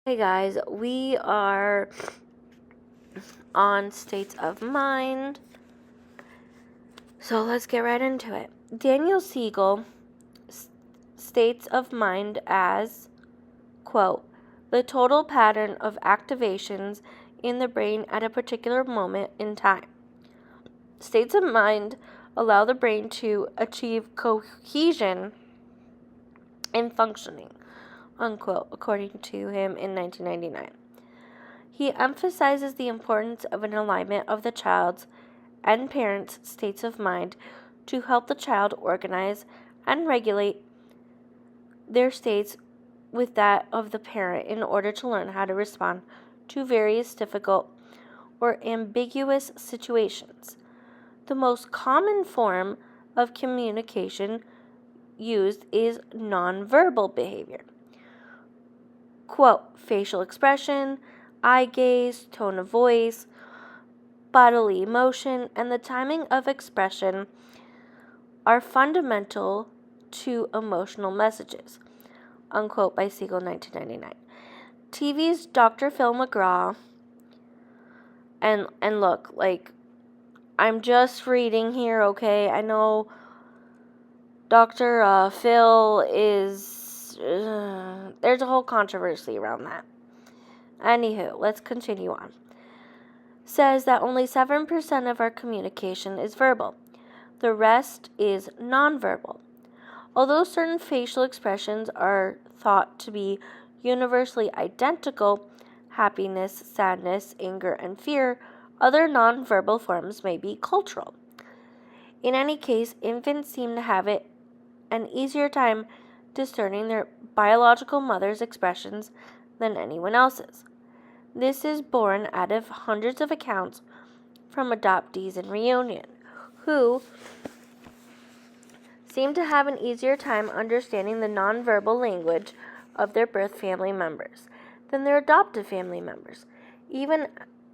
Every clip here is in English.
Hey guys, we are on states of mind. So let's get right into it. Daniel Siegel states of mind as, quote, the total pattern of activations in the brain at a particular moment in time. States of mind allow the brain to achieve cohesion in functioning, unquote, according to him in 1999. He emphasizes the importance of an alignment of the child's and parents' states of mind to help the child organize and regulate their states with that of the parent in order to learn how to respond to various difficult or ambiguous situations. The most common form of communication used is nonverbal behavior. Quote, facial expression, eye gaze, tone of voice, bodily emotion, and the timing of expression are fundamental to emotional messages, unquote, by Siegel, 1999. TV's Dr. Phil McGraw, and look, like, I'm just reading here, okay? I know Dr. Phil is, there's a whole controversy around that. Anywho, let's continue on. Says that only 7% of our communication is verbal. The rest is nonverbal. Although certain facial expressions are thought to be universally identical, happiness, sadness, anger, and fear, other nonverbal forms may be cultural. In any case, infants seem to have an easier time discerning their biological mother's expressions than anyone else's. This is born out of hundreds of accounts from adoptees in Reunion, who seem to have an easier time understanding the nonverbal language of their birth family members than their adoptive family members, even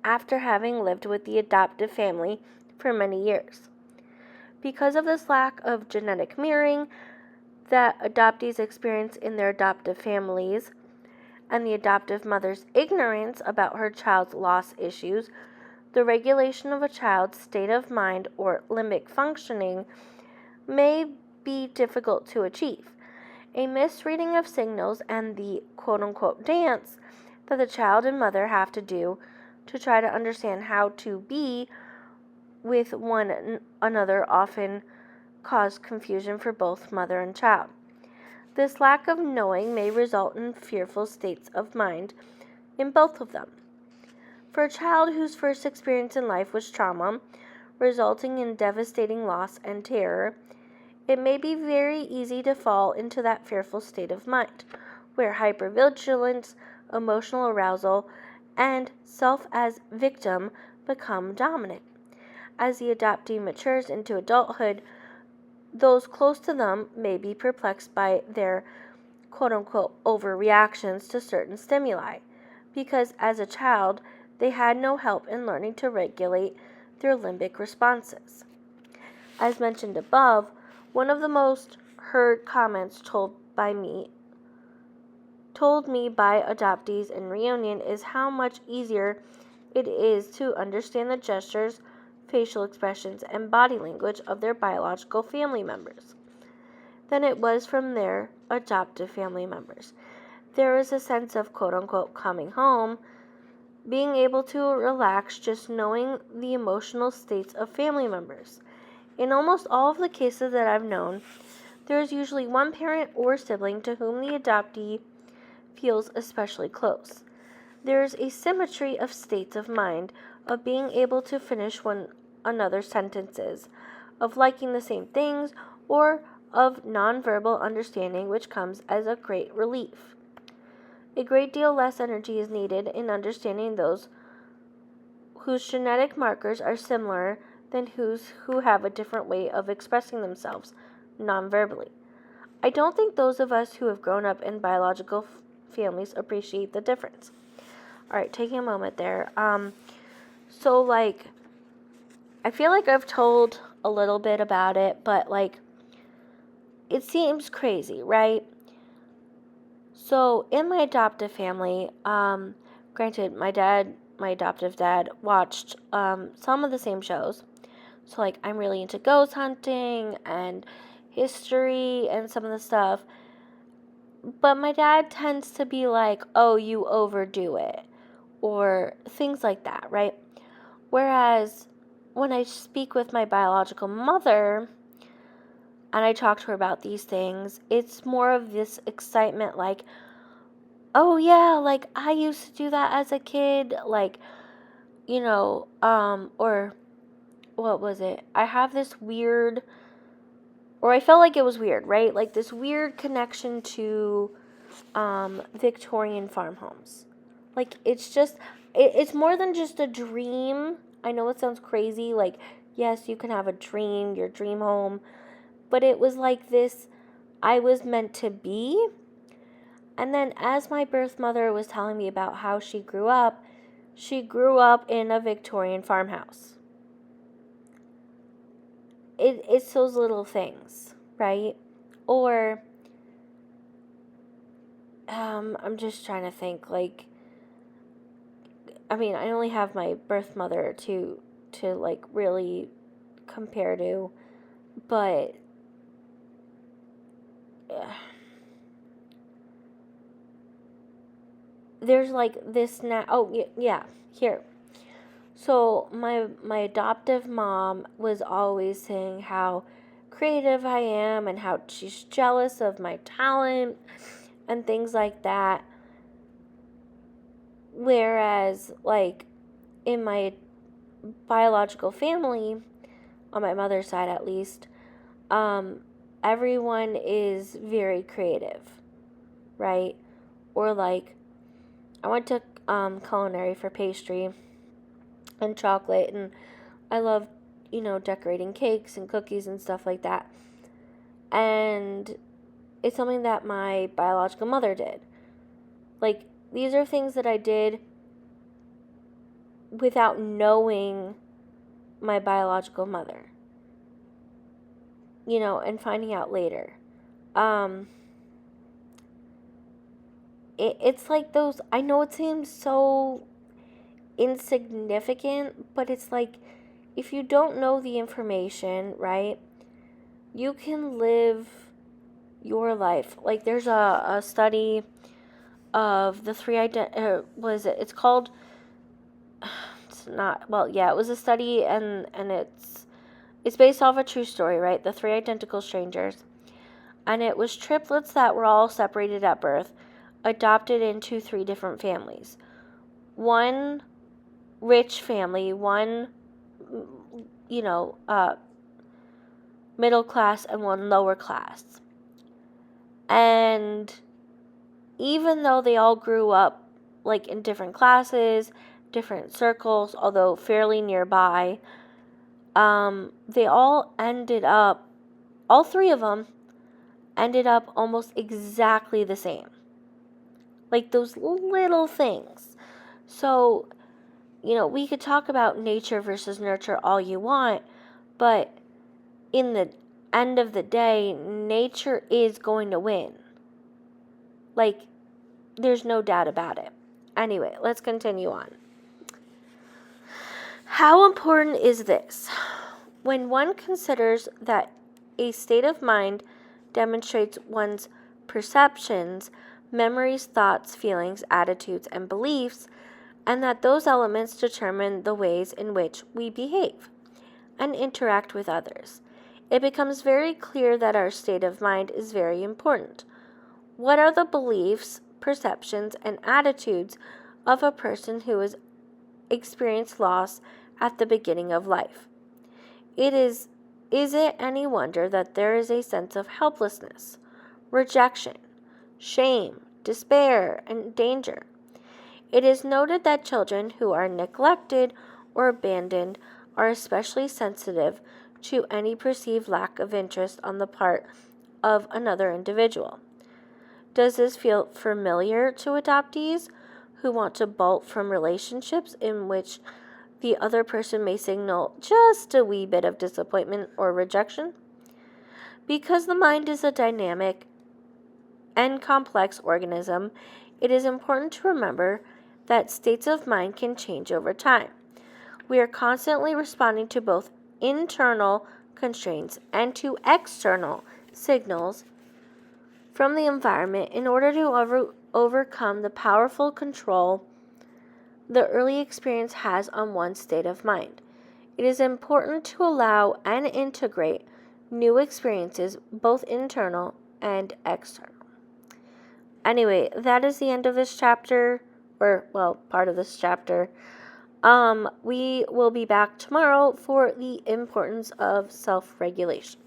after having lived with the adoptive family for many years. Because of this lack of genetic mirroring that adoptees experience in their adoptive families, and the adoptive mother's ignorance about her child's loss issues, the regulation of a child's state of mind or limbic functioning may be difficult to achieve. A misreading of signals and the quote-unquote dance that the child and mother have to do to try to understand how to be with one another often cause confusion for both mother and child. This lack of knowing may result in fearful states of mind in both of them. For a child whose first experience in life was trauma, resulting in devastating loss and terror, it may be very easy to fall into that fearful state of mind, where hypervigilance, emotional arousal, and self as victim become dominant. As the adoptee matures into adulthood, those close to them may be perplexed by their quote-unquote overreactions to certain stimuli, because as a child, they had no help in learning to regulate their limbic responses. As mentioned above, one of the most heard comments told me by adoptees in Reunion is how much easier it is to understand the gestures, facial expressions, and body language of their biological family members than it was from their adoptive family members. There is a sense of quote-unquote coming home, being able to relax just knowing the emotional states of family members. In almost all of the cases that I've known, there is usually one parent or sibling to whom the adoptee feels especially close. There is a symmetry of states of mind, of being able to finish one another's sentences, of liking the same things, or of nonverbal understanding, which comes as a great relief. A great deal less energy is needed in understanding those whose genetic markers are similar than who have a different way of expressing themselves nonverbally. I don't think those of us who have grown up in biological families appreciate the difference. Alright, taking a moment there. So I feel like I've told a little bit about it, but it seems crazy, right? So in my adoptive family, granted, my adoptive dad, watched some of the same shows. So like I'm really into ghost hunting and history and some of the stuff. But my dad tends to be like, "Oh, you overdo it," or things like that, right? Whereas when I speak with my biological mother and I talk to her about these things, it's more of this excitement like, "Oh yeah, like I used to do that as a kid," like, or what was it? I have this weird, or I felt like it was weird, right? Like this weird connection to Victorian farmhomes. Like it's more than just a dream. I know it sounds crazy. Like, yes, you can have a dream, your dream home, but it was like this. I was meant to be. And then as my birth mother was telling me about how she grew up in a Victorian farmhouse. It's those little things, right? Or I'm just trying to think, like, I mean, I only have my birth mother to like really compare to, but there's like this now. Oh yeah, here. So my adoptive mom was always saying how creative I am and how she's jealous of my talent and things like that. Whereas like in my biological family, on my mother's side at least, everyone is very creative, right? Or like, I went to culinary for pastry and chocolate, and I love, decorating cakes and cookies and stuff like that. And it's something that my biological mother did. Like, these are things that I did without knowing my biological mother, and finding out later. It's like those, I know it seems so insignificant, but it's like if you don't know the information, right, you can live your life. Like there's a study of the three it's called, it's not, well, yeah, it was a study, and it's based off a true story, right? The Three Identical Strangers. And it was triplets that were all separated at birth, adopted into three different families. One rich family, one, middle class, and one lower class. And even though they all grew up like in different classes, different circles, although fairly nearby, they all three of them ended up almost exactly the same. Like those little things. So, we could talk about nature versus nurture all you want, but in the end of the day, nature is going to win. Like, there's no doubt about it. Anyway, let's continue on. How important is this? When one considers that a state of mind demonstrates one's perceptions, memories, thoughts, feelings, attitudes, and beliefs, and that those elements determine the ways in which we behave and interact with others, it becomes very clear that our state of mind is very important. What are the beliefs, perceptions, and attitudes of a person who has experienced loss at the beginning of life? Is it any wonder that there is a sense of helplessness, rejection, shame, despair, and danger? It is noted that children who are neglected or abandoned are especially sensitive to any perceived lack of interest on the part of another individual. Does this feel familiar to adoptees who want to bolt from relationships in which the other person may signal just a wee bit of disappointment or rejection? Because the mind is a dynamic and complex organism, it is important to remember that states of mind can change over time. We are constantly responding to both internal constraints and to external signals from the environment in order to overcome the powerful control the early experience has on one's state of mind. It is important to allow and integrate new experiences, both internal and external. Anyway, that is the end of this chapter, or, well, part of this chapter. We will be back tomorrow for the importance of self-regulation.